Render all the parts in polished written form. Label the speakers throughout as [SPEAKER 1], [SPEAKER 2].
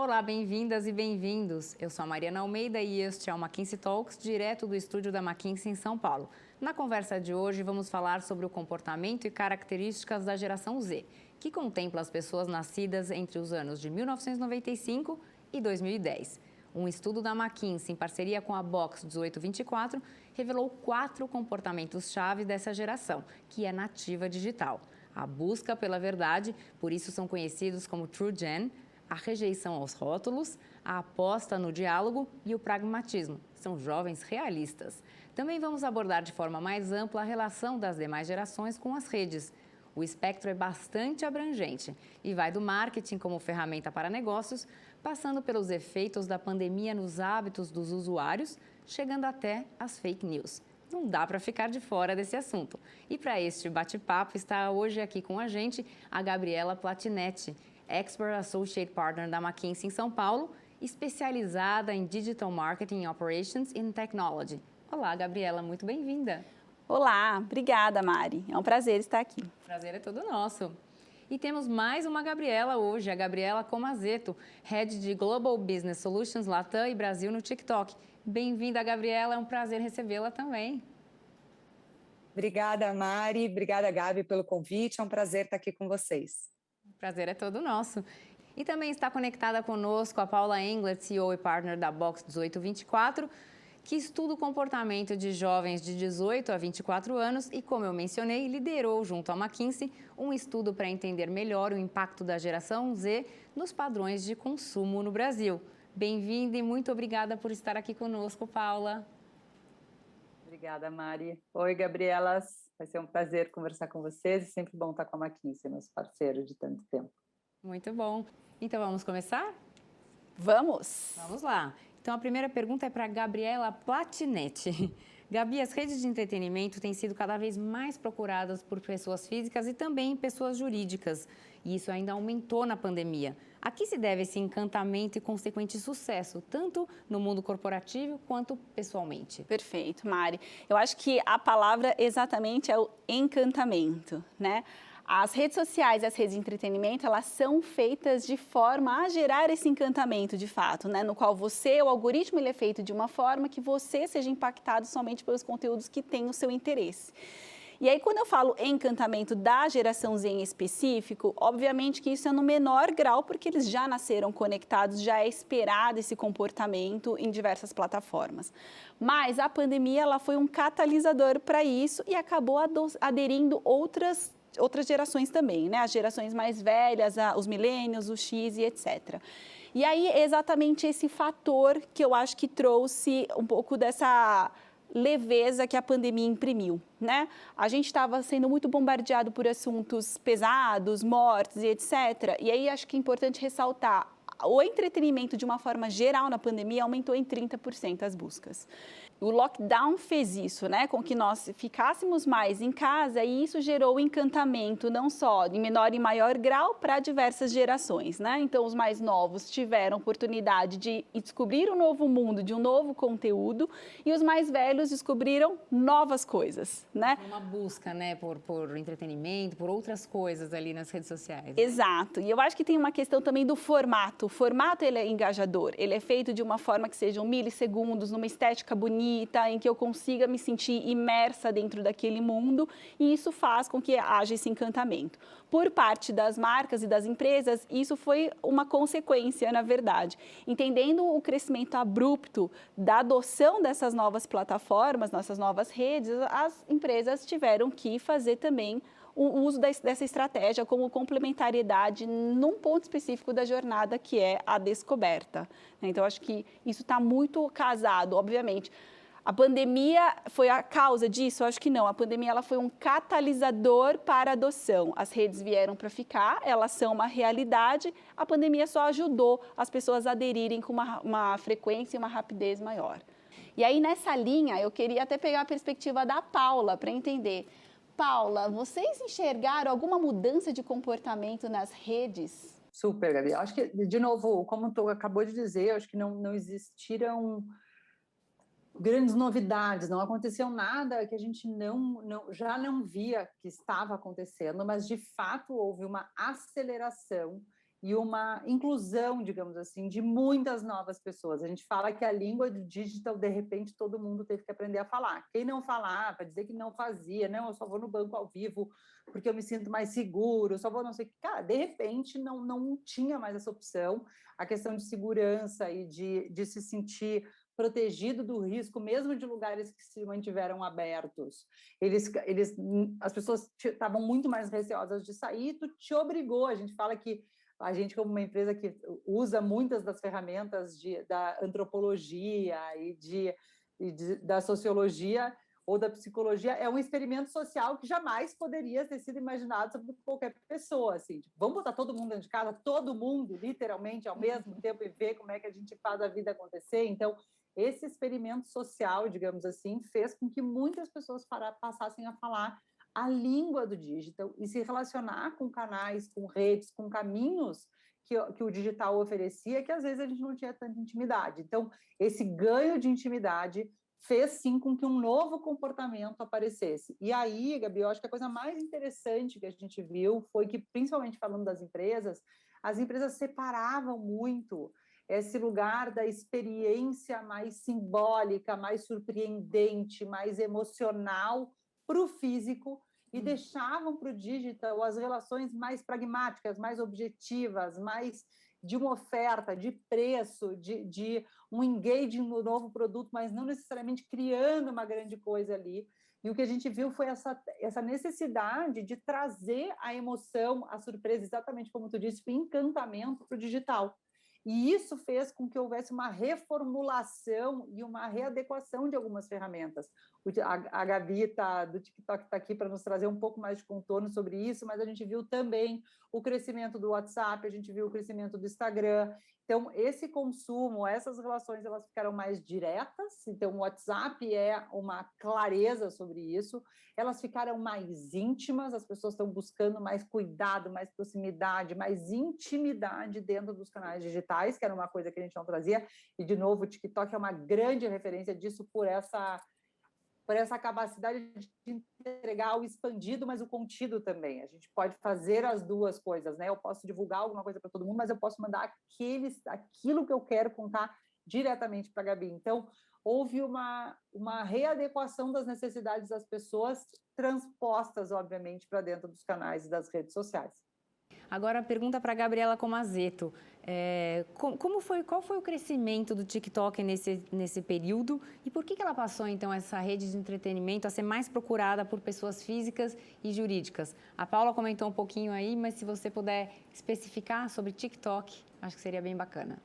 [SPEAKER 1] Olá, bem-vindas e bem-vindos. Eu sou a Mariana Almeida e este é o McKinsey Talks, direto do estúdio da McKinsey em São Paulo. Na conversa de hoje, vamos falar sobre o comportamento e características da geração Z, que contempla as pessoas nascidas entre os anos de 1995 e 2010. Um estudo da McKinsey, em parceria com a Box 1824, revelou 4 comportamentos-chave dessa geração, que é nativa digital. A busca pela verdade, por isso são conhecidos como True Gen, a rejeição aos rótulos, a aposta no diálogo e o pragmatismo. São jovens realistas. Também vamos abordar de forma mais ampla a relação das demais gerações com as redes. O espectro é bastante abrangente e vai do marketing como ferramenta para negócios, passando pelos efeitos da pandemia nos hábitos dos usuários, chegando até as fake news. Não dá para ficar de fora desse assunto. E para este bate-papo está hoje aqui com a gente a Gabriela Platinetti, Expert Associate Partner da McKinsey em São Paulo, especializada em Digital Marketing Operations and Technology. Olá, Gabriela, muito bem-vinda.
[SPEAKER 2] Olá, obrigada, Mari. É um prazer estar aqui.
[SPEAKER 1] O prazer é todo nosso. E temos mais uma Gabriela hoje, a Gabriela Comazetto, Head de Global Business Solutions Latam e Brasil no TikTok. Bem-vinda, Gabriela, é um prazer recebê-la também.
[SPEAKER 3] Obrigada, Mari. Obrigada, Gabi, pelo convite. É um prazer estar aqui com vocês.
[SPEAKER 1] O prazer é todo nosso. E também está conectada conosco a Paula Engler, CEO e Partner da Box 1824, que estuda o comportamento de jovens de 18 a 24 anos e, como eu mencionei, liderou junto à McKinsey um estudo para entender melhor o impacto da geração Z nos padrões de consumo no Brasil. Bem-vinda e muito obrigada por estar aqui conosco, Paula.
[SPEAKER 3] Obrigada, Mari. Oi, Gabrielas. Vai ser um prazer conversar com vocês e sempre bom estar com a McKinsey, nosso parceiro de tanto tempo.
[SPEAKER 1] Muito bom. Então, vamos começar?
[SPEAKER 2] Vamos!
[SPEAKER 1] Vamos lá. Então, a primeira pergunta é para Gabriela Platinetti. Gabi, as redes de entretenimento têm sido cada vez mais procuradas por pessoas físicas e também pessoas jurídicas. E isso ainda aumentou na pandemia. A que se deve esse encantamento e consequente sucesso, tanto no mundo corporativo quanto pessoalmente?
[SPEAKER 2] Perfeito, Mari. Eu acho que a palavra exatamente é o encantamento, né? As redes sociais e as redes de entretenimento, elas são feitas de forma a gerar esse encantamento, de fato, né? No qual o algoritmo, ele é feito de uma forma que você seja impactado somente pelos conteúdos que têm o seu interesse. E aí, quando eu falo encantamento da geração Z em específico, obviamente que isso é no menor grau, porque eles já nasceram conectados, já é esperado esse comportamento em diversas plataformas. Mas a pandemia, ela foi um catalisador para isso e acabou aderindo outras gerações também, né? As gerações mais velhas, os millennials, o X e etc. E aí, exatamente esse fator que eu acho que trouxe um pouco dessa leveza que a pandemia imprimiu, né? A gente estava sendo muito bombardeado por assuntos pesados, mortes e etc. E aí acho que é importante ressaltar, o entretenimento de uma forma geral na pandemia aumentou em 30% as buscas. O lockdown fez isso, né, com que nós ficássemos mais em casa e isso gerou encantamento não só em menor e maior grau para diversas gerações, né? Então os mais novos tiveram oportunidade de descobrir um novo mundo, de um novo conteúdo e os mais velhos descobriram novas coisas, né?
[SPEAKER 1] Uma busca, né, por entretenimento, por outras coisas ali nas redes sociais.
[SPEAKER 2] Exato. E eu acho que tem uma questão também do formato. O formato, ele é engajador. Ele é feito de uma forma que sejam milissegundos, numa estética bonita, em que eu consiga me sentir imersa dentro daquele mundo, e isso faz com que haja esse encantamento. Por parte das marcas e das empresas, isso foi uma consequência, na verdade. Entendendo o crescimento abrupto da adoção dessas novas plataformas, nossas novas redes, as empresas tiveram que fazer também o uso dessa estratégia como complementariedade num ponto específico da jornada, que é a descoberta. Então, acho que isso está muito casado, obviamente. A pandemia foi a causa disso? Eu acho que não. A pandemia ela foi um catalisador para a adoção. As redes vieram para ficar, elas são uma realidade. A pandemia só ajudou as pessoas a aderirem com uma frequência e uma rapidez maior. E aí, nessa linha, eu queria até pegar a perspectiva da Paula para entender. Paula, vocês enxergaram alguma mudança de comportamento nas redes?
[SPEAKER 3] Super, Gabi. Acho que, de novo, como tu acabou de dizer, acho que não existiram grandes novidades, não aconteceu nada que a gente já não via que estava acontecendo, mas de fato houve uma aceleração e uma inclusão, digamos assim, de muitas novas pessoas. A gente fala que a língua do digital, de repente, todo mundo teve que aprender a falar. Quem não falava, dizer que não fazia, não, eu só vou no banco ao vivo porque eu me sinto mais seguro, eu só vou não sei o que. Cara, de repente, não tinha mais essa opção. A questão de segurança e de se sentir protegido do risco, mesmo de lugares que se mantiveram abertos. As pessoas estavam muito mais receosas de sair, tu te obrigou. A gente fala que a gente, como uma empresa que usa muitas das ferramentas da antropologia da sociologia ou da psicologia, é um experimento social que jamais poderia ter sido imaginado sobre qualquer pessoa. Assim, tipo, vamos botar todo mundo dentro de casa, todo mundo, literalmente, ao mesmo tempo, e ver como é que a gente faz a vida acontecer. Então, esse experimento social, digamos assim, fez com que muitas pessoas passassem a falar a língua do digital e se relacionar com canais, com redes, com caminhos que o digital oferecia, que às vezes a gente não tinha tanta intimidade. Então, esse ganho de intimidade fez sim com que um novo comportamento aparecesse. E aí, Gabi, eu acho que a coisa mais interessante que a gente viu foi que, principalmente falando das empresas, as empresas separavam muito esse lugar da experiência mais simbólica, mais surpreendente, mais emocional para o físico e deixavam para o digital as relações mais pragmáticas, mais objetivas, mais de uma oferta, de preço, de um engaging no novo produto, mas não necessariamente criando uma grande coisa ali. E o que a gente viu foi essa necessidade de trazer a emoção, a surpresa, exatamente como tu disse, o encantamento para o digital. E isso fez com que houvesse uma reformulação e uma readequação de algumas ferramentas. A Gabi do TikTok está aqui para nos trazer um pouco mais de contorno sobre isso, mas a gente viu também o crescimento do WhatsApp, a gente viu o crescimento do Instagram. Então, esse consumo, essas relações, elas ficaram mais diretas. Então, o WhatsApp é uma clareza sobre isso. Elas ficaram mais íntimas, as pessoas estão buscando mais cuidado, mais proximidade, mais intimidade dentro dos canais digitais, que era uma coisa que a gente não trazia. E, de novo, o TikTok é uma grande referência disso por essa capacidade de entregar o expandido, mas o contido também. A gente pode fazer as duas coisas, né? Eu posso divulgar alguma coisa para todo mundo, mas eu posso mandar aquilo que eu quero contar diretamente para a Gabi. Então, houve uma readequação das necessidades das pessoas, transpostas, obviamente, para dentro dos canais e das redes sociais.
[SPEAKER 1] Agora, a pergunta para a Gabriela Comazetto. Qual foi o crescimento do TikTok nesse período e por que ela passou, então, essa rede de entretenimento a ser mais procurada por pessoas físicas e jurídicas? A Paula comentou um pouquinho aí, mas se você puder especificar sobre TikTok, acho que seria bem bacana.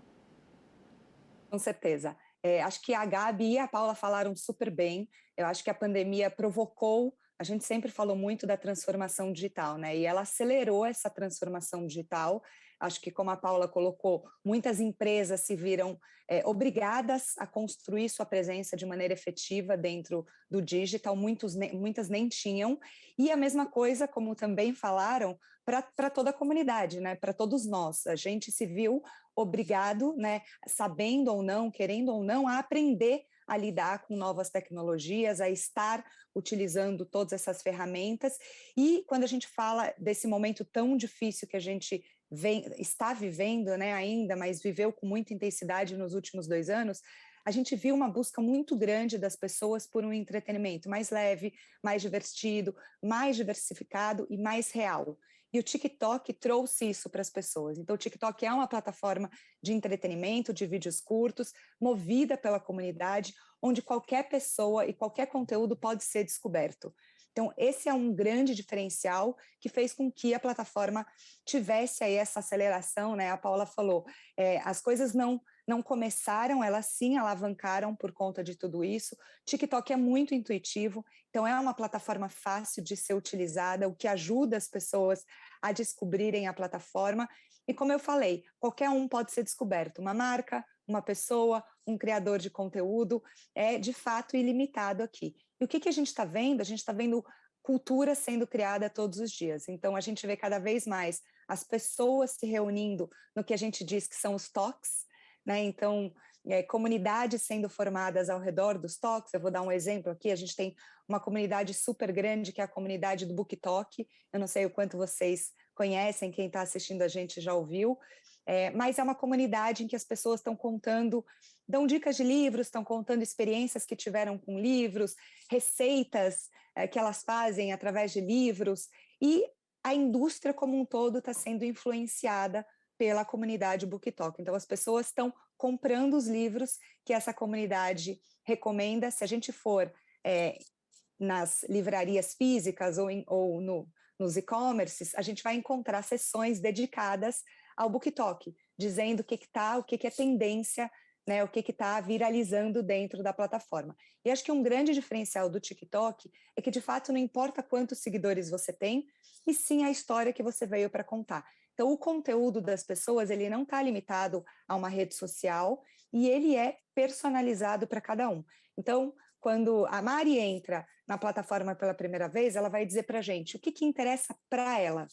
[SPEAKER 4] Com certeza. Acho que a Gabi e a Paula falaram super bem. Eu acho que a pandemia provocou, a gente sempre falou muito da transformação digital, né? E ela acelerou essa transformação digital. Acho que, como a Paula colocou, muitas empresas se viram obrigadas a construir sua presença de maneira efetiva dentro do digital, muitas nem tinham. E a mesma coisa, como também falaram, para toda a comunidade, né? Para todos nós. A gente se viu obrigado, né, sabendo ou não, querendo ou não, a aprender a lidar com novas tecnologias, a estar utilizando todas essas ferramentas. E quando a gente fala desse momento tão difícil que a gente está vivendo, né, ainda, mas viveu com muita intensidade nos últimos 2 anos, a gente viu uma busca muito grande das pessoas por um entretenimento mais leve, mais divertido, mais diversificado e mais real. E o TikTok trouxe isso para as pessoas. Então, o TikTok é uma plataforma de entretenimento, de vídeos curtos, movida pela comunidade, onde qualquer pessoa e qualquer conteúdo pode ser descoberto. Então, esse é um grande diferencial que fez com que a plataforma tivesse aí essa aceleração, né? A Paula falou, as coisas não começaram, elas sim alavancaram por conta de tudo isso. TikTok é muito intuitivo, então é uma plataforma fácil de ser utilizada, o que ajuda as pessoas a descobrirem a plataforma. E como eu falei, qualquer um pode ser descoberto, uma marca, uma pessoa, um criador de conteúdo, é de fato ilimitado aqui. E o que a gente está vendo? A gente está vendo cultura sendo criada todos os dias. Então, a gente vê cada vez mais as pessoas se reunindo no que a gente diz que são os talks, né? Então, comunidades sendo formadas ao redor dos talks. Eu vou dar um exemplo aqui, a gente tem uma comunidade super grande, que é a comunidade do BookTok. Eu não sei o quanto vocês conhecem, quem está assistindo a gente já ouviu, mas é uma comunidade em que as pessoas estão contando, dão dicas de livros, estão contando experiências que tiveram com livros, receitas que elas fazem através de livros, e a indústria como um todo está sendo influenciada pela comunidade BookTok. Então, as pessoas estão comprando os livros que essa comunidade recomenda. Se a gente for nas livrarias físicas ou nos e-commerces, a gente vai encontrar seções dedicadas ao BookTok, dizendo o que é tendência, né, o que está viralizando dentro da plataforma. E acho que um grande diferencial do TikTok é que, de fato, não importa quantos seguidores você tem, e sim a história que você veio para contar. Então, o conteúdo das pessoas, ele não está limitado a uma rede social, e ele é personalizado para cada um. Então, quando a Mari entra na plataforma pela primeira vez, ela vai dizer para a gente o que interessa para ela.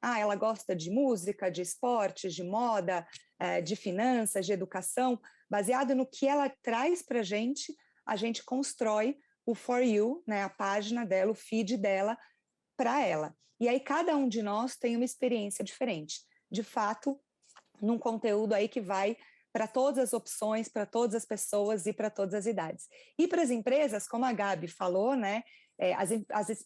[SPEAKER 4] Ela gosta de música, de esportes, de moda, de finanças, de educação. Baseado no que ela traz para a gente constrói o For You, né, a página dela, o feed dela, para ela. E aí cada um de nós tem uma experiência diferente. De fato, num conteúdo aí que vai para todas as opções, para todas as pessoas e para todas as idades. E para as empresas, como a Gabi falou, né,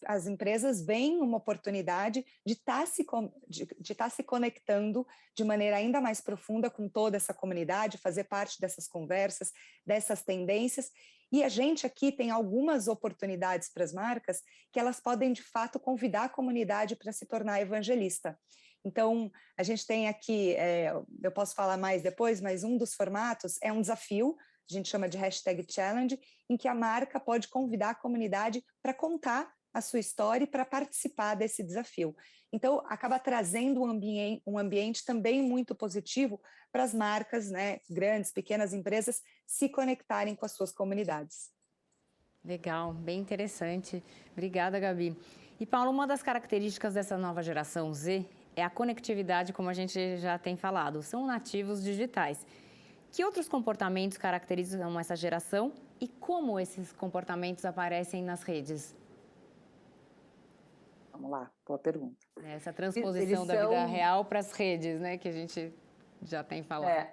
[SPEAKER 4] as empresas veem uma oportunidade de estar se conectando de maneira ainda mais profunda com toda essa comunidade, fazer parte dessas conversas, dessas tendências. E a gente aqui tem algumas oportunidades para as marcas que elas podem, de fato, convidar a comunidade para se tornar evangelista. Então, a gente tem aqui, eu posso falar mais depois, mas um dos formatos é um desafio, a gente chama de #challenge, em que a marca pode convidar a comunidade para contar a sua história e para participar desse desafio. Então, acaba trazendo um ambiente também muito positivo para as marcas, né, grandes, pequenas empresas, se conectarem com as suas comunidades.
[SPEAKER 1] Legal, bem interessante. Obrigada, Gabi. E, Paulo, uma das características dessa nova geração Z é a conectividade, como a gente já tem falado. São nativos digitais. Que outros comportamentos caracterizam essa geração e como esses comportamentos aparecem nas redes?
[SPEAKER 3] Vamos lá, boa pergunta.
[SPEAKER 1] Essa transposição da vida real para as redes, né, que a gente já tem falado.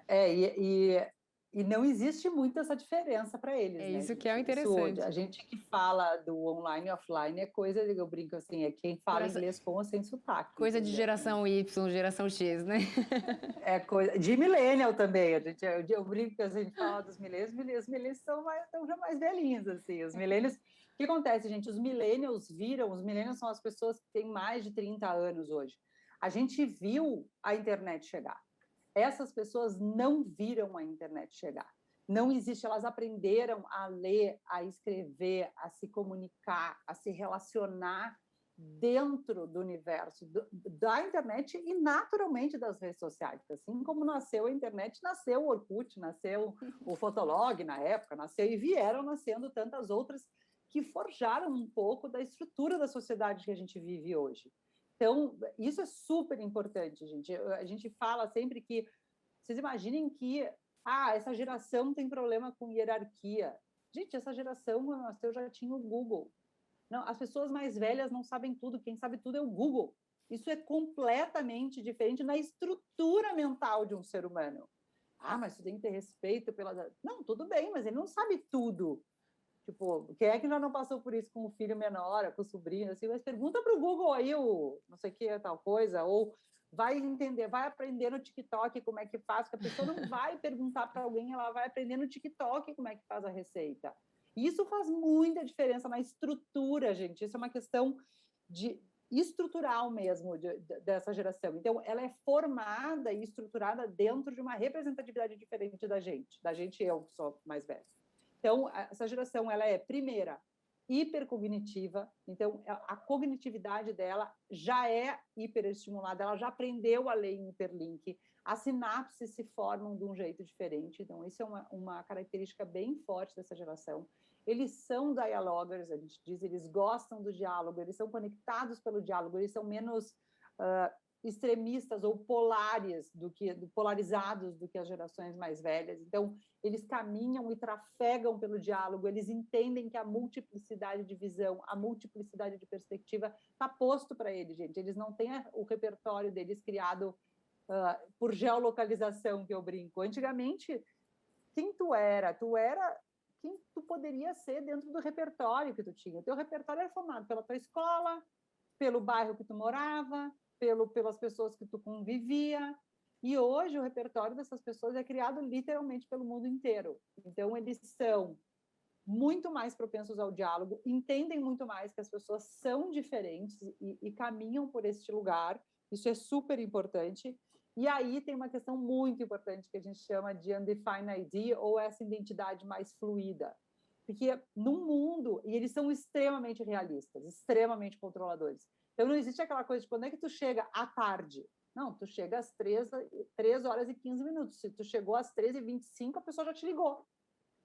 [SPEAKER 3] E não existe muito essa diferença para eles,
[SPEAKER 1] É
[SPEAKER 3] né,
[SPEAKER 1] isso
[SPEAKER 3] gente?
[SPEAKER 1] que é o interessante.
[SPEAKER 3] A gente que fala do online e offline é coisa, eu brinco assim, é quem fala inglês com ou sem sotaque.
[SPEAKER 1] Coisa de geração Y, geração X, né?
[SPEAKER 3] É coisa de millennial também. Eu brinco que a gente fala dos millennials, os millennials estão já mais velhinhos, assim. Os millennials, o que acontece, gente? Os millennials são as pessoas que têm mais de 30 anos hoje. A gente viu a internet chegar. Essas pessoas não viram a internet chegar. Não existe, elas aprenderam a ler, a escrever, a se comunicar, a se relacionar dentro do universo da internet e, naturalmente, das redes sociais. Assim como nasceu a internet, nasceu o Orkut, nasceu o Fotolog na época, e vieram nascendo tantas outras que forjaram um pouco da estrutura da sociedade que a gente vive hoje. Então, isso é super importante, gente. A gente fala sempre que, vocês imaginem que essa geração tem problema com hierarquia. Gente, essa geração, quando nasceu, já tinha o Google. Não, as pessoas mais velhas não sabem tudo, quem sabe tudo é o Google. Isso é completamente diferente na estrutura mental de um ser humano. Mas você tem que ter respeito pela... Não, tudo bem, mas ele não sabe tudo. Tipo, quem é que já não passou por isso com o filho menor, com o sobrinho, assim, mas pergunta para o Google aí o não sei o que, tal coisa, ou vai entender, vai aprender no TikTok como é que faz, que a pessoa não vai perguntar para alguém, ela vai aprender no TikTok como é que faz a receita. Isso faz muita diferença na estrutura, gente. Isso é uma questão estrutural mesmo dessa geração. Então, ela é formada e estruturada dentro de uma representatividade diferente da gente eu, que sou mais velha. Então, essa geração, ela é, primeira, hipercognitiva, então a cognitividade dela já é hiperestimulada, ela já aprendeu a ler em hiperlink, as sinapses se formam de um jeito diferente, então isso é uma característica bem forte dessa geração. Eles são dialogers, a gente diz, eles gostam do diálogo, eles são conectados pelo diálogo, eles são menos extremistas ou polarizados do que as gerações mais velhas. Então, eles caminham e trafegam pelo diálogo, eles entendem que a multiplicidade de visão, a multiplicidade de perspectiva está posto para eles, gente. Eles não têm o repertório deles criado por geolocalização, que eu brinco. Antigamente, quem tu era? Tu era quem tu poderia ser dentro do repertório que tu tinha. O teu repertório era formado pela tua escola, pelo bairro que tu morava, pelas pessoas que tu convivia. E hoje o repertório dessas pessoas é criado literalmente pelo mundo inteiro. Então, eles são muito mais propensos ao diálogo, entendem muito mais que as pessoas são diferentes e caminham por este lugar. Isso é super importante. E aí tem uma questão muito importante que a gente chama de undefined ID, ou essa identidade mais fluida. Porque no mundo, e eles são extremamente realistas, extremamente controladores. Então, não existe aquela coisa de quando é que tu chega à tarde. Não, tu chega às 3 horas e 15 minutos. Se tu chegou às 13h25, a pessoa já te ligou.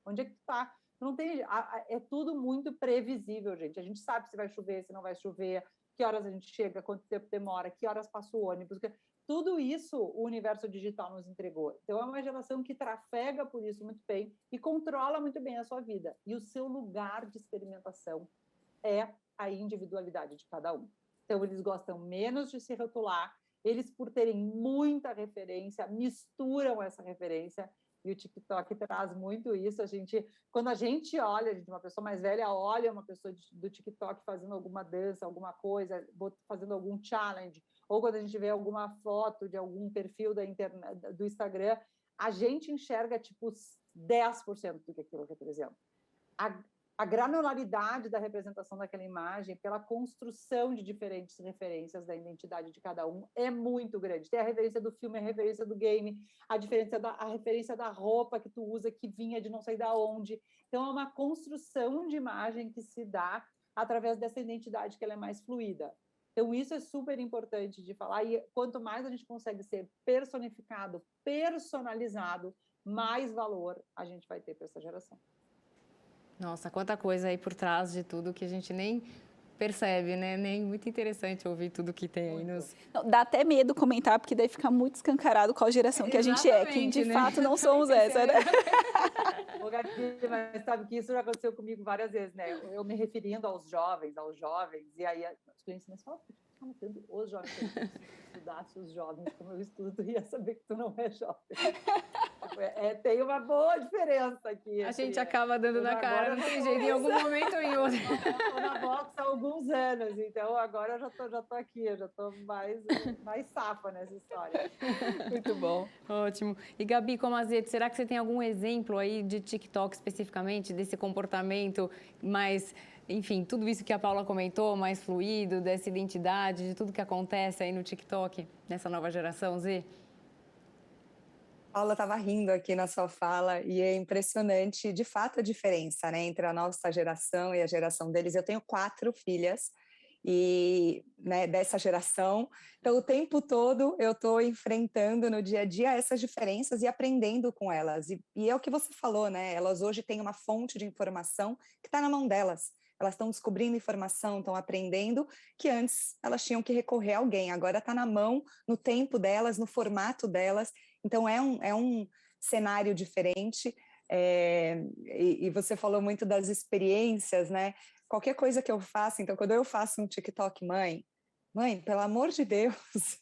[SPEAKER 3] Onde é que tu tá? Não tem, é tudo muito previsível, gente. A gente sabe se vai chover, se não vai chover, que horas a gente chega, quanto tempo demora, que horas passa o ônibus. Tudo isso o universo digital nos entregou. Então, é uma geração que trafega por isso muito bem e controla muito bem a sua vida. E o seu lugar de experimentação é a individualidade de cada um. Então, eles gostam menos de se rotular, eles, por terem muita referência, misturam essa referência, e o TikTok traz muito isso. Quando a gente olha, uma pessoa mais velha olha uma pessoa do TikTok fazendo alguma dança, alguma coisa, fazendo algum challenge, ou quando a gente vê alguma foto de algum perfil do Instagram, a gente enxerga, 10% do que aquilo representa. A granularidade da representação daquela imagem, pela construção de diferentes referências da identidade de cada um, é muito grande. Tem a referência do filme, a referência do game, a referência da roupa que tu usa, que vinha de não sei da onde. Então, é uma construção de imagem que se dá através dessa identidade que ela é mais fluida. Então, isso é super importante de falar, e quanto mais a gente consegue ser personificado, personalizado, mais valor a gente vai ter para essa geração.
[SPEAKER 1] Nossa, quanta coisa aí por trás de tudo que a gente nem percebe, né? Nem muito interessante ouvir tudo que tem aí nos...
[SPEAKER 2] Não, dá até medo comentar, porque daí fica muito escancarado qual geração que a gente é, que de fato não somos essa, né?
[SPEAKER 3] Ô, Gabi, mas sabe que isso já aconteceu comigo várias vezes, né? Eu me referindo aos jovens, e aí os clientes me falam, por que tanto os jovens? Se tu estudasse os jovens como eu estudo, tu ia saber que tu não é jovem. Tem uma boa diferença aqui.
[SPEAKER 1] A gente acaba dando na cara, não tem jeito, em algum momento ou em outro.
[SPEAKER 3] Eu estou na box há alguns anos, então agora eu já tô aqui, eu já estou mais safa nessa história.
[SPEAKER 2] Muito bom.
[SPEAKER 1] Ótimo. E Gabi Comazete, será que você tem algum exemplo aí de TikTok especificamente, desse comportamento mais, enfim, tudo isso que a Paula comentou, mais fluido, dessa identidade, de tudo que acontece aí no TikTok, nessa nova geração Z?
[SPEAKER 4] Paula estava rindo aqui na sua fala e é impressionante, de fato, a diferença, né, entre a nossa geração e a geração deles. Eu tenho 4 filhas e, né, dessa geração, então o tempo todo eu estou enfrentando no dia a dia essas diferenças e aprendendo com elas. E é o que você falou, né? Elas hoje têm uma fonte de informação que está na mão delas. Elas estão descobrindo informação, estão aprendendo, que antes elas tinham que recorrer a alguém. Agora está na mão, no tempo delas, no formato delas. Então, é um cenário diferente. E você falou muito das experiências, né? Qualquer coisa que eu faça, então, quando eu faço um TikTok, mãe, pelo amor de Deus,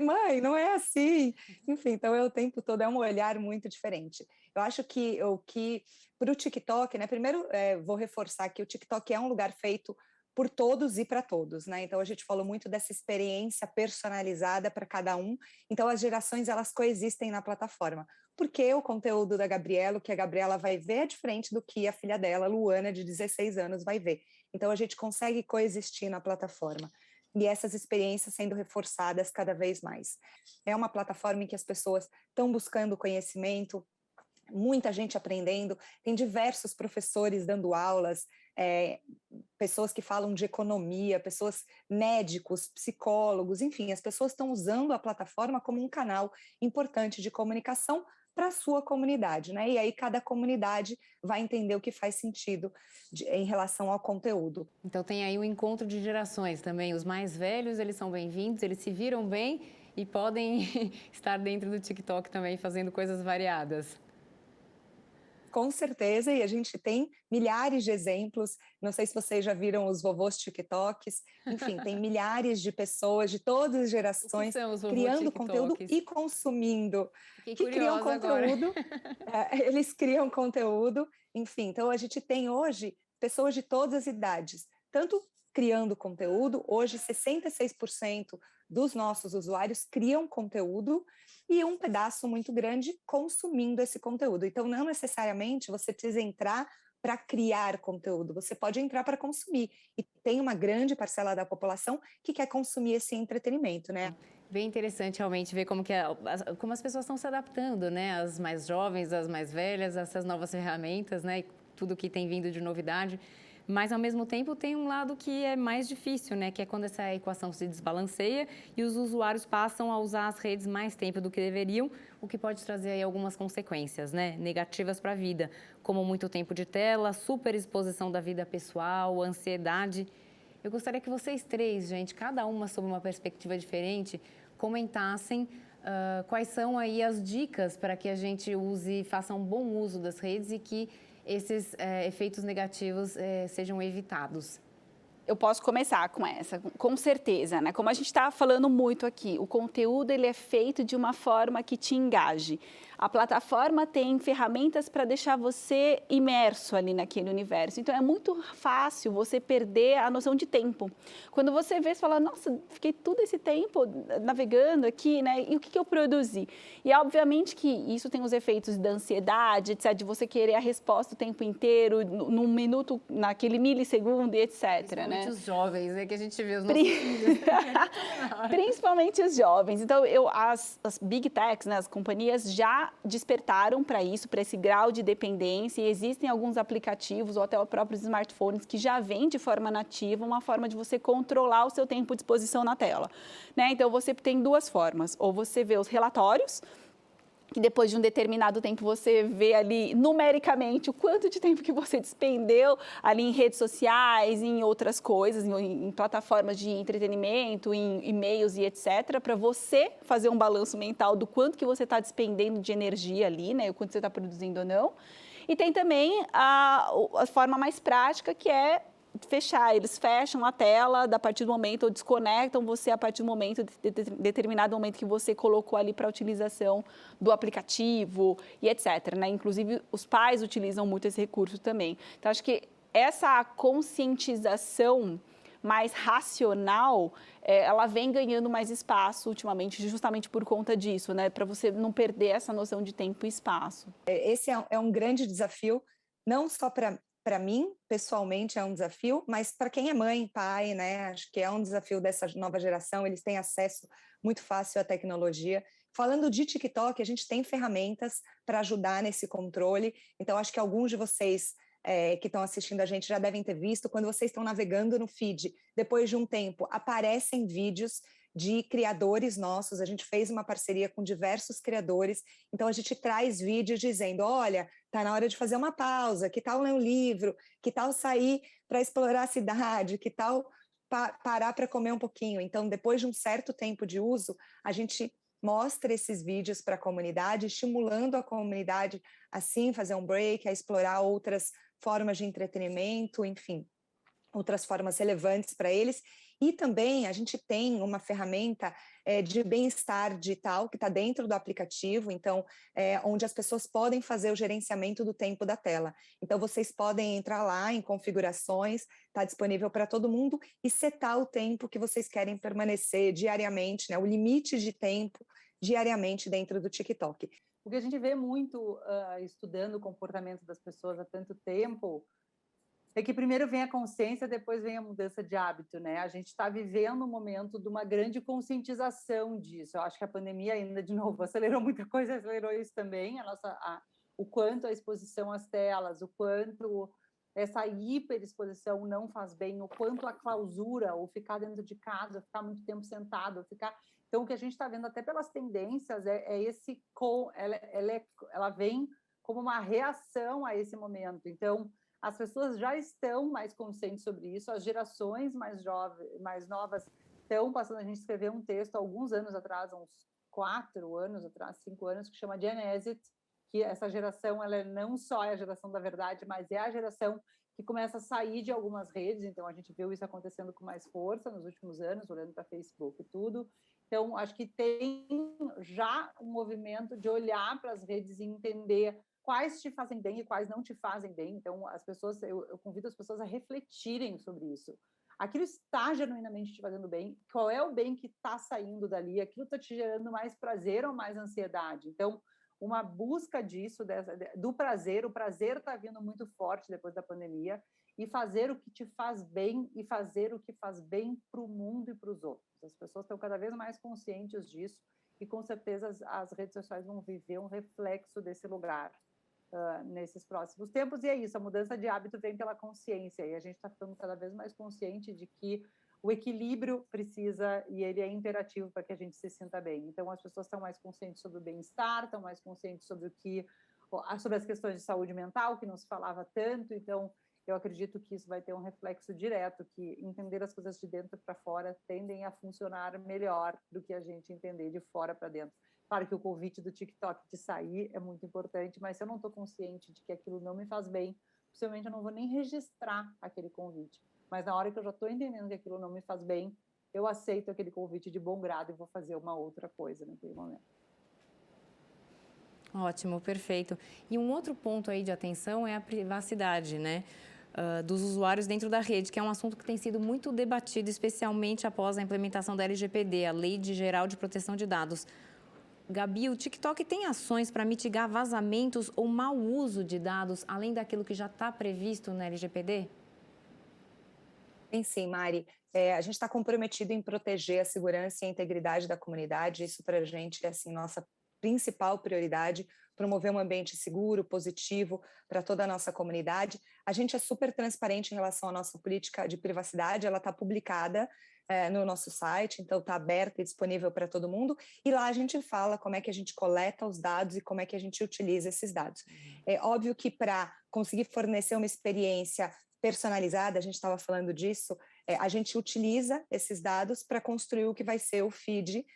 [SPEAKER 4] mãe, não é assim. Enfim, então, o tempo todo é um olhar muito diferente. Eu acho que para o TikTok, né? Primeiro, vou reforçar que o TikTok é um lugar feito por todos e para todos, né? Então a gente falou muito dessa experiência personalizada para cada um. Então as gerações elas coexistem na plataforma. Porque o conteúdo da Gabriela, o que a Gabriela vai ver é diferente do que a filha dela, Luana, de 16 anos, vai ver. Então a gente consegue coexistir na plataforma. E essas experiências sendo reforçadas cada vez mais. É uma plataforma em que as pessoas estão buscando conhecimento, muita gente aprendendo, tem diversos professores dando aulas, pessoas que falam de economia, pessoas médicos, psicólogos, enfim, as pessoas estão usando a plataforma como um canal importante de comunicação para a sua comunidade, né? E aí cada comunidade vai entender o que faz sentido em relação ao conteúdo.
[SPEAKER 1] Então tem aí um encontro de gerações também. Os mais velhos, eles são bem-vindos, eles se viram bem e podem estar dentro do TikTok também fazendo coisas variadas.
[SPEAKER 4] Com certeza, e a gente tem milhares de exemplos. Não sei se vocês já viram os vovôs TikToks. Enfim, tem milhares de pessoas de todas as gerações
[SPEAKER 1] O que são os vovô
[SPEAKER 4] criando
[SPEAKER 1] TikToks?
[SPEAKER 4] conteúdo e consumindo.
[SPEAKER 1] Fiquei
[SPEAKER 4] Que criam
[SPEAKER 1] curiosa agora.
[SPEAKER 4] conteúdo, eles criam conteúdo. Enfim, então a gente tem hoje pessoas de todas as idades, tanto criando conteúdo. Hoje, 66% dos nossos usuários criam conteúdo e um pedaço muito grande consumindo esse conteúdo. Então, não necessariamente você precisa entrar para criar conteúdo, você pode entrar para consumir. E tem uma grande parcela da população que quer consumir esse entretenimento, né?
[SPEAKER 1] Bem interessante realmente ver como as pessoas estão se adaptando, né? As mais jovens, as mais velhas, essas novas ferramentas, né? E tudo que tem vindo de novidade. Mas, ao mesmo tempo, tem um lado que é mais difícil, né? Que é quando essa equação se desbalanceia e os usuários passam a usar as redes mais tempo do que deveriam, o que pode trazer aí algumas consequências, né? Negativas para a vida, como muito tempo de tela, superexposição da vida pessoal, ansiedade. Eu gostaria que vocês três, gente, cada uma sob uma perspectiva diferente, comentassem quais são aí as dicas para que a gente use, faça um bom uso das redes e que esses efeitos negativos sejam evitados.
[SPEAKER 2] Eu posso começar com essa, com certeza, né? Como a gente está falando muito aqui, o conteúdo ele é feito de uma forma que te engaje. A plataforma tem ferramentas para deixar você imerso ali naquele universo. Então, é muito fácil você perder a noção de tempo. Quando você vê, você fala, nossa, fiquei todo esse tempo navegando aqui, né? E o que eu produzi? E, obviamente, que isso tem os efeitos da ansiedade, etc., de você querer a resposta o tempo inteiro, num minuto, naquele milissegundo, e etc.,
[SPEAKER 1] Principalmente
[SPEAKER 2] né?
[SPEAKER 1] os jovens, que a gente vê os nossos filhos.
[SPEAKER 2] Principalmente os jovens. Então, as big techs, né, as companhias já despertaram para isso, para esse grau de dependência, e existem alguns aplicativos ou até os próprios smartphones que já vêm de forma nativa uma forma de você controlar o seu tempo de exposição na tela, né? Então, você tem duas formas, ou você vê os relatórios, que depois de um determinado tempo você vê ali numericamente o quanto de tempo que você despendeu ali em redes sociais, em outras coisas, em plataformas de entretenimento, em e-mails e etc., para você fazer um balanço mental do quanto que você está despendendo de energia ali, né, o quanto você está produzindo ou não. E tem também a forma mais prática, que é fechar, eles fecham a tela a partir do momento, ou desconectam você a partir do momento, determinado momento que você colocou ali para a utilização do aplicativo e etc., né? Inclusive, os pais utilizam muito esse recurso também. Então, acho que essa conscientização mais racional, ela vem ganhando mais espaço ultimamente, justamente por conta disso, né? Para você não perder essa noção de tempo e espaço.
[SPEAKER 4] Esse é um grande desafio, não só para mim, pessoalmente, é um desafio, mas para quem é mãe, pai, né? Acho que é um desafio dessa nova geração, eles têm acesso muito fácil à tecnologia. Falando de TikTok, a gente tem ferramentas para ajudar nesse controle, então acho que alguns de vocês que estão assistindo a gente já devem ter visto, quando vocês estão navegando no feed, depois de um tempo, aparecem vídeos de criadores nossos, a gente fez uma parceria com diversos criadores, então a gente traz vídeos dizendo, olha, está na hora de fazer uma pausa, que tal ler um livro, que tal sair para explorar a cidade, que tal parar para comer um pouquinho. Então, depois de um certo tempo de uso, a gente mostra esses vídeos para a comunidade, estimulando a comunidade assim fazer um break, a explorar outras formas de entretenimento, enfim, outras formas relevantes para eles. E também a gente tem uma ferramenta de bem-estar digital que está dentro do aplicativo, então, onde as pessoas podem fazer o gerenciamento do tempo da tela. Então, vocês podem entrar lá em configurações, está disponível para todo mundo, e setar o tempo que vocês querem permanecer diariamente, né, o limite de tempo diariamente dentro do TikTok.
[SPEAKER 3] O que a gente vê muito estudando o comportamento das pessoas há tanto tempo é que primeiro vem a consciência, depois vem a mudança de hábito, né? A gente está vivendo um momento de uma grande conscientização disso. Eu acho que a pandemia ainda, de novo, acelerou muita coisa, acelerou isso também, o quanto a exposição às telas, o quanto essa hiperexposição não faz bem, o quanto a clausura, ou ficar dentro de casa, ficar muito tempo sentado, ficar... Então, o que a gente está vendo até pelas tendências ela vem como uma reação a esse momento. Então, as pessoas já estão mais conscientes sobre isso, as gerações mais novas estão passando. A gente escreveu um texto há alguns anos atrás, uns 4 anos atrás, 5 anos, que chama Gen Exit, que essa geração, ela não só é a geração da verdade, mas é a geração que começa a sair de algumas redes. Então, a gente viu isso acontecendo com mais força nos últimos anos, olhando para Facebook e tudo. Então, acho que tem já um movimento de olhar para as redes e entender quais te fazem bem e quais não te fazem bem. Então, eu convido as pessoas a refletirem sobre isso. Aquilo está genuinamente te fazendo bem? Qual é o bem que está saindo dali? Aquilo está te gerando mais prazer ou mais ansiedade? Então, uma busca disso, do prazer, o prazer está vindo muito forte depois da pandemia, e fazer o que te faz bem e fazer o que faz bem para o mundo e para os outros. As pessoas estão cada vez mais conscientes disso, e com certeza as redes sociais vão viver um reflexo desse lugar nesses próximos tempos. E é isso, a mudança de hábito vem pela consciência, e a gente está ficando cada vez mais consciente de que o equilíbrio precisa, e ele é imperativo para que a gente se sinta bem. Então, as pessoas estão mais conscientes sobre o bem-estar, estão mais conscientes sobre sobre as questões de saúde mental, que não se falava tanto. Então, eu acredito que isso vai ter um reflexo direto, que entender as coisas de dentro para fora tendem a funcionar melhor do que a gente entender de fora para dentro. Claro que o convite do TikTok de sair é muito importante, mas se eu não estou consciente de que aquilo não me faz bem, possivelmente eu não vou nem registrar aquele convite. Mas na hora que eu já estou entendendo que aquilo não me faz bem, eu aceito aquele convite de bom grado e vou fazer uma outra coisa naquele momento.
[SPEAKER 1] Ótimo, perfeito. E um outro ponto aí de atenção é a privacidade, né? Dos usuários dentro da rede, que é um assunto que tem sido muito debatido, especialmente após a implementação da LGPD, a Lei Geral de Proteção de Dados. Gabi, o TikTok tem ações para mitigar vazamentos ou mau uso de dados, além daquilo que já está previsto na LGPD?
[SPEAKER 4] Tem sim, Mari. A gente está comprometido em proteger a segurança e a integridade da comunidade. Isso para a gente é assim, nossa principal prioridade, promover um ambiente seguro, positivo para toda a nossa comunidade. A gente é super transparente em relação à nossa política de privacidade, ela está publicada no nosso site, então está aberta e disponível para todo mundo, e lá a gente fala como é que a gente coleta os dados e como é que a gente utiliza esses dados. É óbvio que para conseguir fornecer uma experiência personalizada, a gente estava falando disso, a gente utiliza esses dados para construir o que vai ser o feed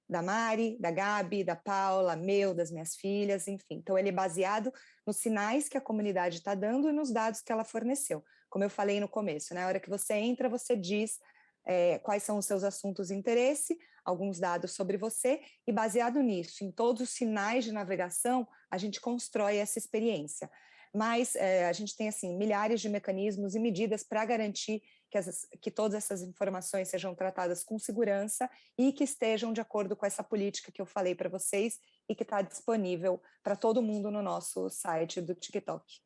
[SPEAKER 4] da Mari, da Gabi, da Paula, meu, das minhas filhas, enfim. Então, ele é baseado nos sinais que a comunidade está dando e nos dados que ela forneceu. Como eu falei no começo, na hora que você entra, você diz quais são os seus assuntos de interesse, alguns dados sobre você, e baseado nisso, em todos os sinais de navegação, a gente constrói essa experiência. Mas a gente tem assim milhares de mecanismos e medidas para garantir que todas essas informações sejam tratadas com segurança e que estejam de acordo com essa política que eu falei para vocês e que está disponível para todo mundo no nosso site do TikTok.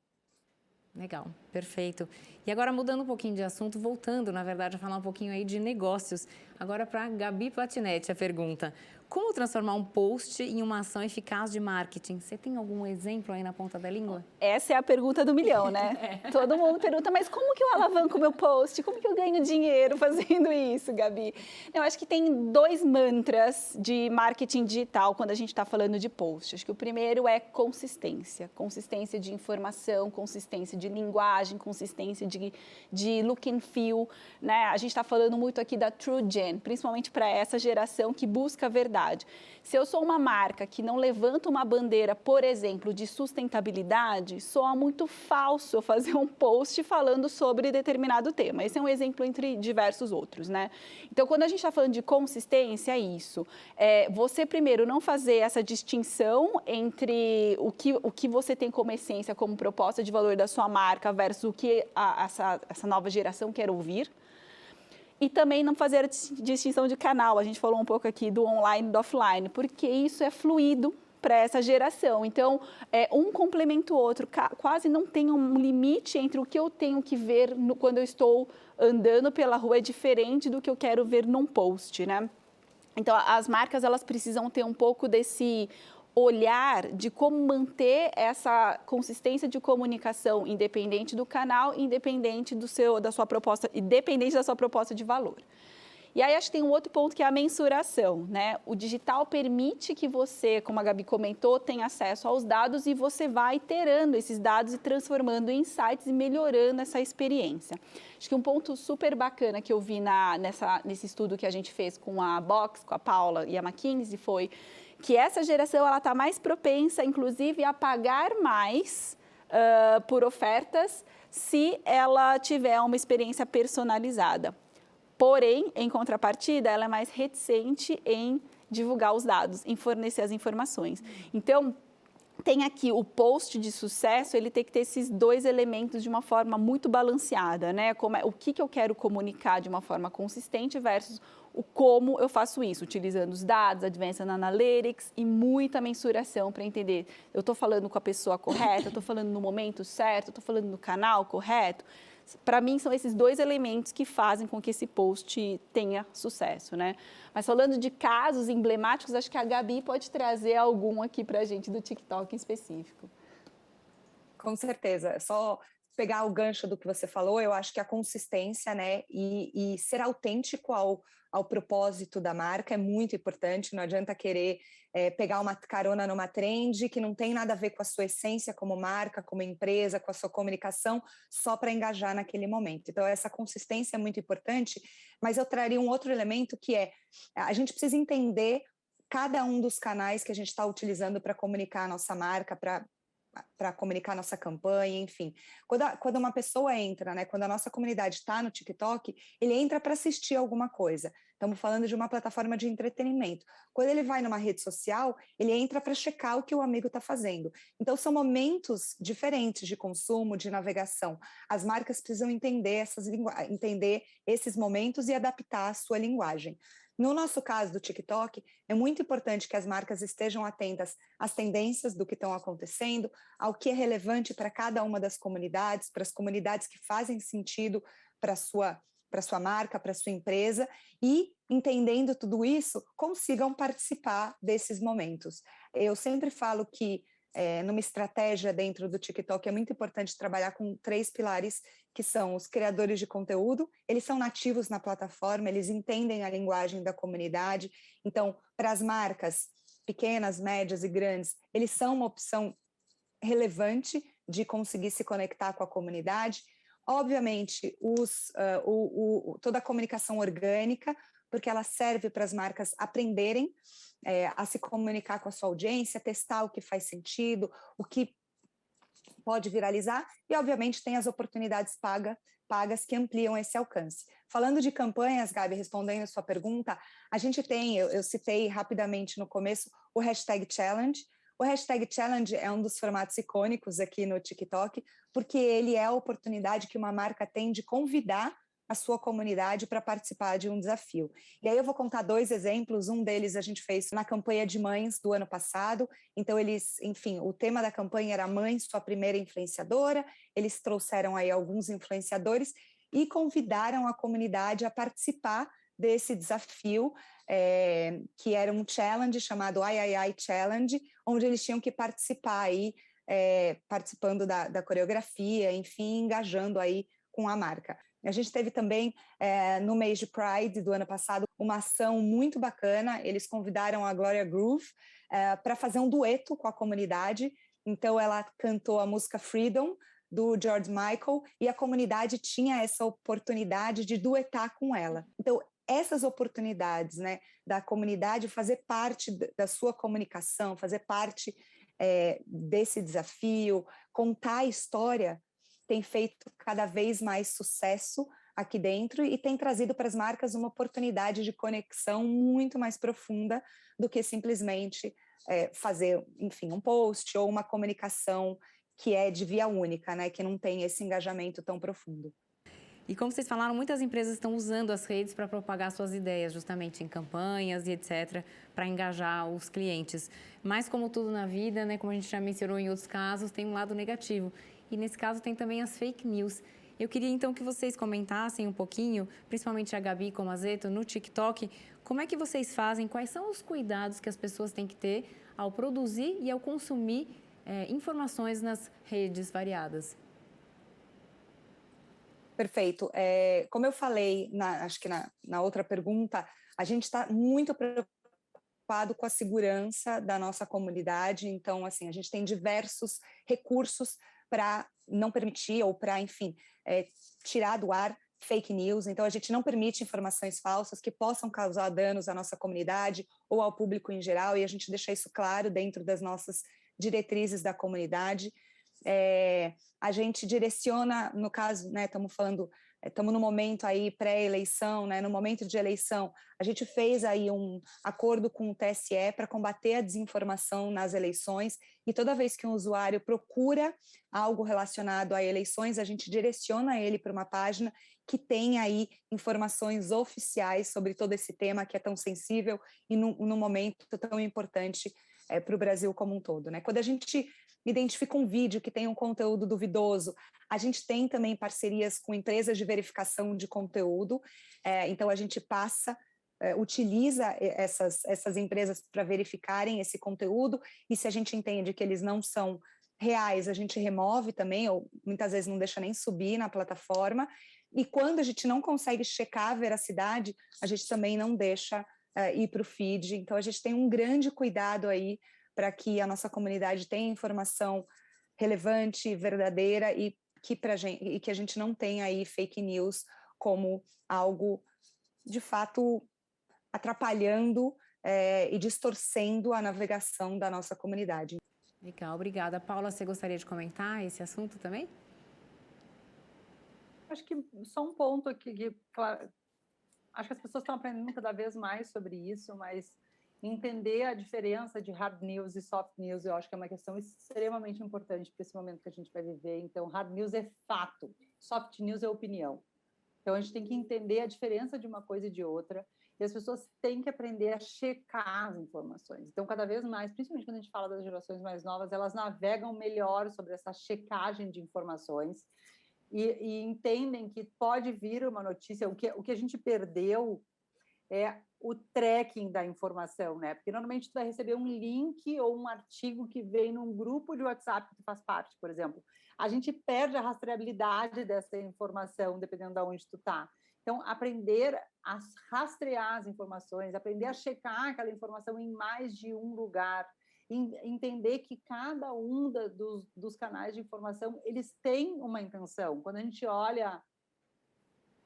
[SPEAKER 1] Legal, perfeito. E agora, mudando um pouquinho de assunto, voltando, na verdade, a falar um pouquinho aí de negócios. Agora, para a Gabi Platinetti, a pergunta: como transformar um post em uma ação eficaz de marketing? Você tem algum exemplo aí na ponta da língua?
[SPEAKER 2] Essa é a pergunta do milhão, né? Todo mundo pergunta, mas como que eu alavanco o meu post? Como que eu ganho dinheiro fazendo isso, Gabi? Eu acho que tem 2 mantras de marketing digital quando a gente está falando de post. Acho que o primeiro é consistência. Consistência de informação, consistência de linguagem, consistência de look and feel, né? A gente está falando muito aqui da True Gen, principalmente para essa geração que busca a verdade. Se eu sou uma marca que não levanta uma bandeira, por exemplo, de sustentabilidade, soa muito falso eu fazer um post falando sobre determinado tema. Esse é um exemplo entre diversos outros, né? Então, quando a gente está falando de consistência, é isso. Você, primeiro, não fazer essa distinção entre o que você tem como essência, como proposta de valor da sua marca versus o que essa nova geração quer ouvir. E também não fazer a distinção de canal. A gente falou um pouco aqui do online e do offline, porque isso é fluido para essa geração. Então, um complementa o outro. Quase não tem um limite entre o que eu tenho que ver quando eu estou andando pela rua, é diferente do que eu quero ver num post, né? Então, as marcas, elas precisam ter um pouco desse olhar de como manter essa consistência de comunicação independente do canal, independente da sua proposta, independente da sua proposta de valor. E aí, acho que tem um outro ponto que é a mensuração, né? O digital permite que você, como a Gabi comentou, tenha acesso aos dados e você vai iterando esses dados e transformando em insights e melhorando essa experiência. Acho que um ponto super bacana que eu vi nesse estudo que a gente fez com a Box, com a Paula e a McKinsey foi que essa geração está mais propensa, inclusive, a pagar mais por ofertas se ela tiver uma experiência personalizada. Porém, em contrapartida, ela é mais reticente em divulgar os dados, em fornecer as informações. Então, tem aqui o post de sucesso, ele tem que ter esses dois elementos de uma forma muito balanceada, né? O que eu quero comunicar de uma forma consistente versus o como eu faço isso, utilizando os dados, Advanced Analytics e muita mensuração para entender, eu estou falando com a pessoa correta, eu estou falando no momento certo, eu estou falando no canal correto. Para mim, são esses dois elementos que fazem com que esse post tenha sucesso, né? Mas falando de casos emblemáticos, acho que a Gabi pode trazer algum aqui para a gente do TikTok em específico.
[SPEAKER 4] Com certeza. Só pegar o gancho do que você falou, eu acho que a consistência, né, e ser autêntico ao propósito da marca é muito importante. Não adianta querer pegar uma carona numa trend que não tem nada a ver com a sua essência como marca, como empresa, com a sua comunicação, só para engajar naquele momento. Então, essa consistência é muito importante, mas eu traria um outro elemento que é, a gente precisa entender cada um dos canais que a gente está utilizando para comunicar a nossa marca, para comunicar nossa campanha, enfim. Quando uma pessoa entra, né, quando a nossa comunidade está no TikTok, ele entra para assistir alguma coisa. Estamos falando de uma plataforma de entretenimento. Quando ele vai numa rede social, ele entra para checar o que o amigo está fazendo. Então, são momentos diferentes de consumo, de navegação. As marcas precisam entender esses momentos e adaptar a sua linguagem. No nosso caso do TikTok, é muito importante que as marcas estejam atentas às tendências do que estão acontecendo, ao que é relevante para cada uma das comunidades, para as comunidades que fazem sentido para a sua marca, para a sua empresa, e, entendendo tudo isso, consigam participar desses momentos. Eu sempre falo que, numa estratégia dentro do TikTok, é muito importante trabalhar com 3 pilares, que são os criadores de conteúdo. Eles são nativos na plataforma, eles entendem a linguagem da comunidade. Então, para as marcas pequenas, médias e grandes, eles são uma opção relevante de conseguir se conectar com a comunidade. Obviamente, toda a comunicação orgânica, porque ela serve para as marcas aprenderem a se comunicar com a sua audiência, testar o que faz sentido, o que pode viralizar, e obviamente tem as oportunidades pagas que ampliam esse alcance. Falando de campanhas, Gabi, respondendo a sua pergunta, a gente tem, eu citei rapidamente no começo, o hashtag Challenge. O hashtag Challenge é um dos formatos icônicos aqui no TikTok, porque ele é a oportunidade que uma marca tem de convidar a sua comunidade para participar de um desafio. E aí eu vou contar 2 exemplos, um deles a gente fez na campanha de mães do ano passado, então o tema da campanha era Mãe, sua primeira influenciadora, eles trouxeram aí alguns influenciadores e convidaram a comunidade a participar desse desafio, que era um challenge chamado Ai Challenge, onde eles tinham que participar aí, participando da coreografia, enfim, engajando aí com a marca. A gente teve também, no mês de Pride do ano passado, uma ação muito bacana. Eles convidaram a Gloria Groove para fazer um dueto com a comunidade. Então, ela cantou a música Freedom, do George Michael, e a comunidade tinha essa oportunidade de duetar com ela. Então, essas oportunidades, né, da comunidade fazer parte da sua comunicação, fazer parte desse desafio, contar a história, tem feito cada vez mais sucesso aqui dentro e tem trazido para as marcas uma oportunidade de conexão muito mais profunda do que simplesmente fazer, enfim, um post ou uma comunicação que é de via única, né, que não tem esse engajamento tão profundo.
[SPEAKER 1] E como vocês falaram, muitas empresas estão usando as redes para propagar suas ideias, justamente em campanhas e etc., para engajar os clientes. Mas como tudo na vida, né, como a gente já mencionou em outros casos, tem um lado negativo. E nesse caso tem também as fake news. Eu queria então que vocês comentassem um pouquinho, principalmente a Gabi como Azeto, no TikTok, como é que vocês fazem, quais são os cuidados que as pessoas têm que ter ao produzir e ao consumir informações nas redes variadas?
[SPEAKER 4] Perfeito. Como eu falei, acho que na outra pergunta, a gente está muito preocupado com a segurança da nossa comunidade, então, assim, a gente tem diversos recursos para não permitir ou para, enfim, tirar do ar fake news, então a gente não permite informações falsas que possam causar danos à nossa comunidade ou ao público em geral, e a gente deixa isso claro dentro das nossas diretrizes da comunidade. A gente direciona, no caso, né, estamos no momento aí pré-eleição, né, no momento de eleição, a gente fez aí um acordo com o TSE para combater a desinformação nas eleições, e toda vez que um usuário procura algo relacionado a eleições, a gente direciona ele para uma página que tem aí informações oficiais sobre todo esse tema que é tão sensível e num momento tão importante para o Brasil como um todo, né? Quando a gente identifica um vídeo que tem um conteúdo duvidoso, a gente tem também parcerias com empresas de verificação de conteúdo, então a gente utiliza essas empresas para verificarem esse conteúdo, e se a gente entende que eles não são reais, a gente remove também, ou muitas vezes não deixa nem subir na plataforma, e quando a gente não consegue checar a veracidade, a gente também não deixa ir para o feed, então a gente tem um grande cuidado aí para que a nossa comunidade tenha informação relevante, verdadeira, e que a gente não tenha aí fake news como algo, de fato, atrapalhando e distorcendo a navegação da nossa comunidade.
[SPEAKER 1] Legal, obrigada. Paula, você gostaria de comentar esse assunto também?
[SPEAKER 3] Acho que só um ponto aqui, claro, acho que as pessoas estão aprendendo cada vez mais sobre isso, mas entender a diferença de hard news e soft news, eu acho que é uma questão extremamente importante para esse momento que a gente vai viver. Então, hard news é fato, soft news é opinião. Então, a gente tem que entender a diferença de uma coisa e de outra, e as pessoas têm que aprender a checar as informações. Então, cada vez mais, principalmente quando a gente fala das gerações mais novas, elas navegam melhor sobre essa checagem de informações e entendem que pode vir uma notícia, o que a gente perdeu é o tracking da informação, né? Porque normalmente tu vai receber um link ou um artigo que vem num grupo de WhatsApp que tu faz parte, por exemplo. A gente perde a rastreabilidade dessa informação, dependendo de onde tu tá. Então, aprender a rastrear as informações, aprender a checar aquela informação em mais de um lugar, entender que cada um dos canais de informação, eles têm uma intenção. Quando a gente olha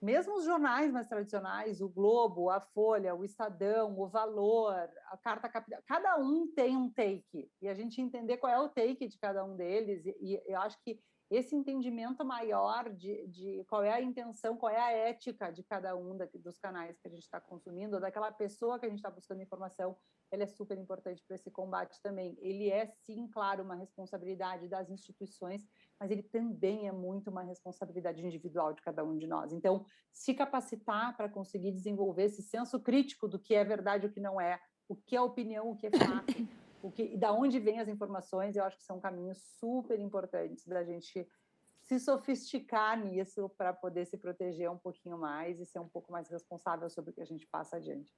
[SPEAKER 3] mesmo os jornais mais tradicionais, o Globo, a Folha, o Estadão, o Valor, a Carta Capital, cada um tem um take, e a gente entender qual é o take de cada um deles, e eu acho que esse entendimento maior de qual é a intenção, qual é a ética de cada um dos canais que a gente está consumindo, ou daquela pessoa que a gente está buscando informação, ele é super importante para esse combate também. Ele é, sim, claro, uma responsabilidade das instituições, mas ele também é muito uma responsabilidade individual de cada um de nós. Então, se capacitar para conseguir desenvolver esse senso crítico do que é verdade e o que não é, o que é opinião, o que é fato, da onde vêm as informações, eu acho que são caminhos super importantes da gente se sofisticar nisso para poder se proteger um pouquinho mais e ser um pouco mais responsável sobre o que a gente passa adiante.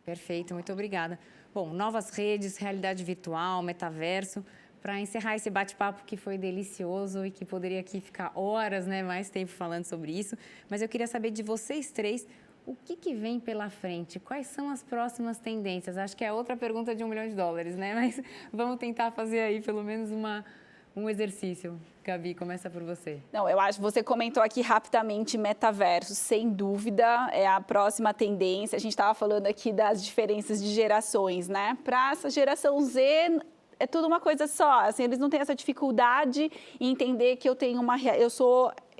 [SPEAKER 1] Perfeito, muito obrigada. Bom, novas redes, realidade virtual, metaverso. Para encerrar esse bate-papo que foi delicioso e que poderia aqui ficar horas, né, mais tempo falando sobre isso, mas eu queria saber de vocês três, o que vem pela frente? Quais são as próximas tendências? Acho que é outra pergunta de $1 milhão, né? Mas vamos tentar fazer aí pelo menos um exercício. Gabi, começa por você.
[SPEAKER 2] Não, eu acho que você comentou aqui rapidamente metaverso, sem dúvida, é a próxima tendência. A gente estava falando aqui das diferenças de gerações, né? Para essa geração Z, é tudo uma coisa só, assim, eles não têm essa dificuldade em entender que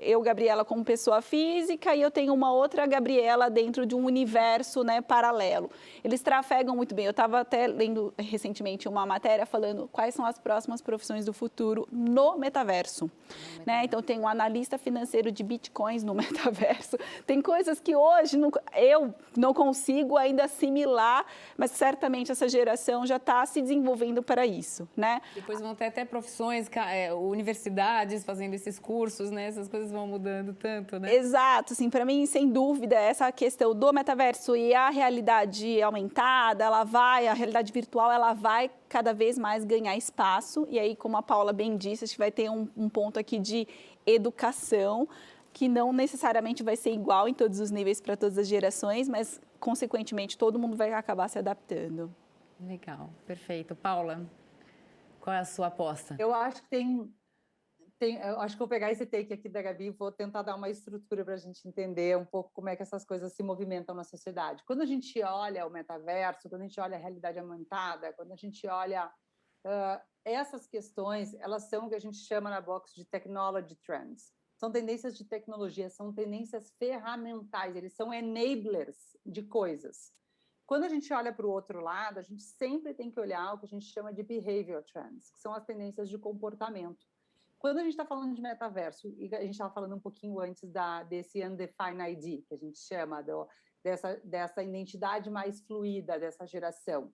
[SPEAKER 2] eu, Gabriela, como pessoa física, e eu tenho uma outra Gabriela dentro de um universo, né, paralelo. Eles trafegam muito bem. Eu estava até lendo recentemente uma matéria falando quais são as próximas profissões do futuro no metaverso. Né? Então, tem um analista financeiro de bitcoins no metaverso. Tem coisas que hoje eu não consigo ainda assimilar, mas certamente essa geração já está se desenvolvendo para isso. Né?
[SPEAKER 1] Depois vão ter até profissões, universidades fazendo esses cursos, né? Essas coisas vão mudando tanto, né?
[SPEAKER 2] Exato, assim, para mim, sem dúvida, essa questão do metaverso e a realidade aumentada, a realidade virtual, ela vai cada vez mais ganhar espaço. E aí, como a Paula bem disse, a gente vai ter um ponto aqui de educação que não necessariamente vai ser igual em todos os níveis para todas as gerações, mas, consequentemente, todo mundo vai acabar se adaptando.
[SPEAKER 1] Legal, perfeito. Paula, qual é a sua aposta?
[SPEAKER 3] Eu acho que eu acho que vou pegar esse take aqui da Gabi e vou tentar dar uma estrutura para a gente entender um pouco como é que essas coisas se movimentam na sociedade. Quando a gente olha o metaverso, quando a gente olha a realidade aumentada, quando a gente olha essas questões, elas são o que a gente chama na box de technology trends. São tendências de tecnologia, são tendências ferramentais, eles são enablers de coisas. Quando a gente olha para o outro lado, a gente sempre tem que olhar o que a gente chama de behavior trends, que são as tendências de comportamento. Quando a gente está falando de metaverso, e a gente estava falando um pouquinho antes desse undefined ID, que a gente chama dessa identidade mais fluida dessa geração.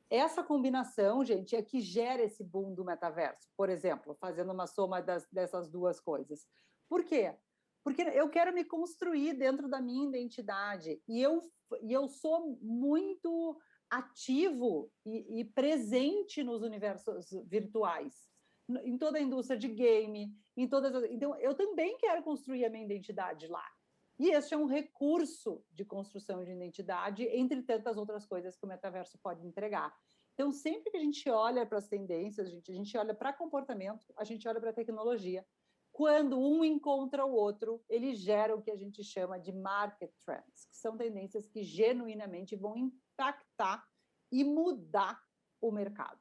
[SPEAKER 3] Essa combinação, gente, é que gera esse boom do metaverso, por exemplo, fazendo uma soma dessas duas coisas. Por quê? Porque eu quero me construir dentro da minha identidade e eu sou muito ativo e presente nos universos virtuais, em toda a indústria de game, então eu também quero construir a minha identidade lá. E este é um recurso de construção de identidade, entre tantas outras coisas que o metaverso pode entregar. Então, sempre que a gente olha para as tendências, a gente olha para comportamento, a gente olha para a tecnologia. Quando um encontra o outro, ele gera o que a gente chama de market trends, que são tendências que genuinamente vão impactar e mudar o mercado.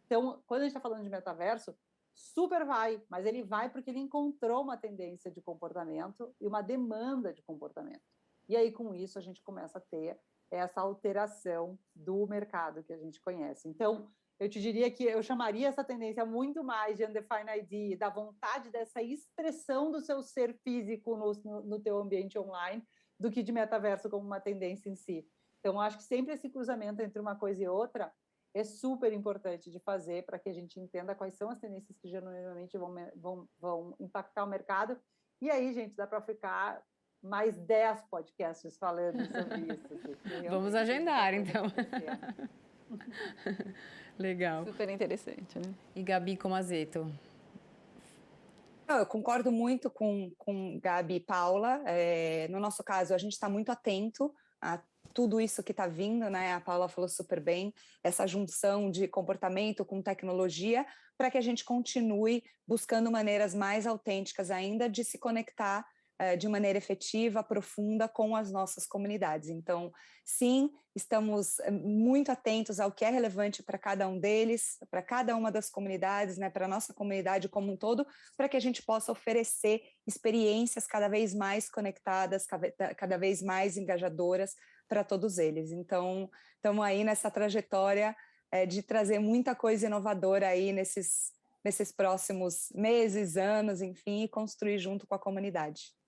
[SPEAKER 3] Então, quando a gente está falando de metaverso, super vai, mas ele vai porque ele encontrou uma tendência de comportamento e uma demanda de comportamento. E aí, com isso, a gente começa a ter essa alteração do mercado que a gente conhece. Então, eu te diria que eu chamaria essa tendência muito mais de undefined ID, da vontade dessa expressão do seu ser físico no teu ambiente online, do que de metaverso como uma tendência em si. Então, acho que sempre esse cruzamento entre uma coisa e outra é super importante de fazer para que a gente entenda quais são as tendências que genuinamente vão impactar o mercado. E aí, gente, dá para ficar mais 10 podcasts falando sobre isso.
[SPEAKER 1] Vamos agendar, então. Legal.
[SPEAKER 2] Super interessante, né?
[SPEAKER 1] E Gabi Comazetto?
[SPEAKER 4] Eu concordo muito com Gabi e Paula. No nosso caso, a gente está muito atento a tudo isso que está vindo, né? A Paula falou super bem, essa junção de comportamento com tecnologia, para que a gente continue buscando maneiras mais autênticas ainda de se conectar de maneira efetiva, profunda com as nossas comunidades. Então, sim, estamos muito atentos ao que é relevante para cada um deles, para cada uma das comunidades, né, para a nossa comunidade como um todo, para que a gente possa oferecer experiências cada vez mais conectadas, cada vez mais engajadoras para todos eles. Então, estamos aí nessa trajetória de trazer muita coisa inovadora aí nesses próximos meses, anos, enfim, e construir junto com a comunidade.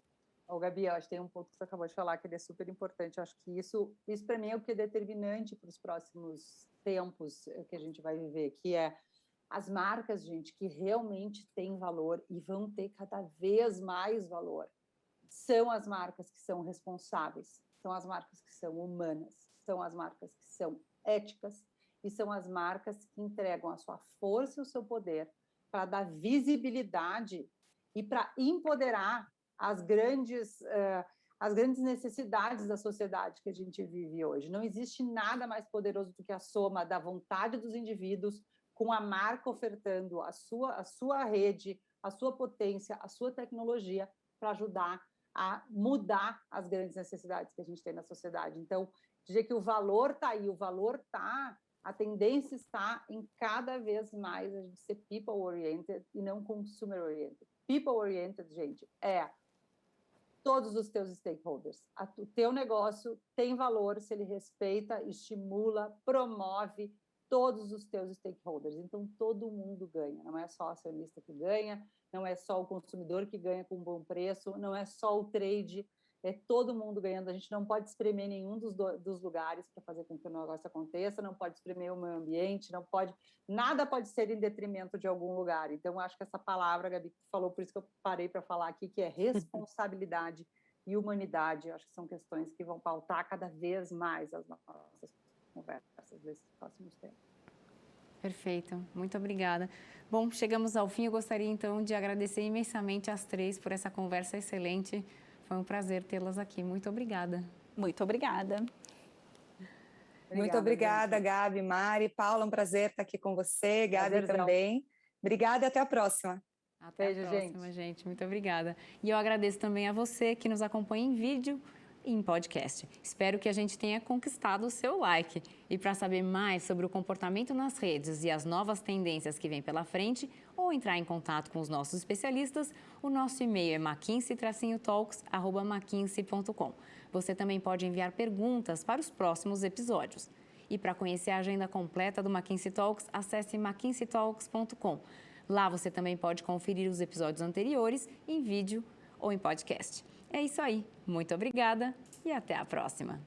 [SPEAKER 3] Gabi, eu acho que tem um ponto que você acabou de falar que ele é super importante. Eu acho que isso para mim é o que é determinante para os próximos tempos que a gente vai viver, que é as marcas, gente, que realmente têm valor e vão ter cada vez mais valor. São as marcas que são responsáveis, são as marcas que são humanas, são as marcas que são éticas e são as marcas que entregam a sua força e o seu poder para dar visibilidade e para empoderar as grandes necessidades da sociedade que a gente vive hoje. Não existe nada mais poderoso do que a soma da vontade dos indivíduos com a marca ofertando a sua rede, a sua potência, a sua tecnologia para ajudar a mudar as grandes necessidades que a gente tem na sociedade. Então, dizer que o valor está aí, a tendência está em cada vez mais a gente ser people-oriented e não consumer-oriented. People-oriented, gente, todos os teus stakeholders. O teu negócio tem valor se ele respeita, estimula, promove todos os teus stakeholders. Então, todo mundo ganha. Não é só o acionista que ganha, não é só o consumidor que ganha com um bom preço, não é só o trade, é todo mundo ganhando. A gente não pode espremer nenhum dos lugares para fazer com que o negócio aconteça, não pode espremer o meio ambiente, nada pode ser em detrimento de algum lugar. Então, acho que essa palavra, Gabi, que falou, por isso que eu parei para falar aqui, que é responsabilidade e humanidade, acho que são questões que vão pautar cada vez mais as nossas conversas nesses próximos tempos.
[SPEAKER 1] Perfeito, muito obrigada. Bom, chegamos ao fim. Eu gostaria então de agradecer imensamente às três por essa conversa excelente. Foi um prazer tê-las aqui. Muito obrigada.
[SPEAKER 2] Muito obrigada.
[SPEAKER 4] Muito obrigada, gente. Gabi, Mari, Paula, um prazer estar aqui com você, Gabi também. Obrigada e até a próxima.
[SPEAKER 1] Até a próxima, gente. Muito obrigada. E eu agradeço também a você que nos acompanha em vídeo e em podcast. Espero que a gente tenha conquistado o seu like. E para saber mais sobre o comportamento nas redes e as novas tendências que vêm pela frente, ou entrar em contato com os nossos especialistas, o nosso e-mail é mckinsey-talks@mckinsey.com. Você também pode enviar perguntas para os próximos episódios. E para conhecer a agenda completa do McKinsey Talks, acesse mckinseytalks.com. Lá você também pode conferir os episódios anteriores em vídeo ou em podcast. É isso aí. Muito obrigada e até a próxima.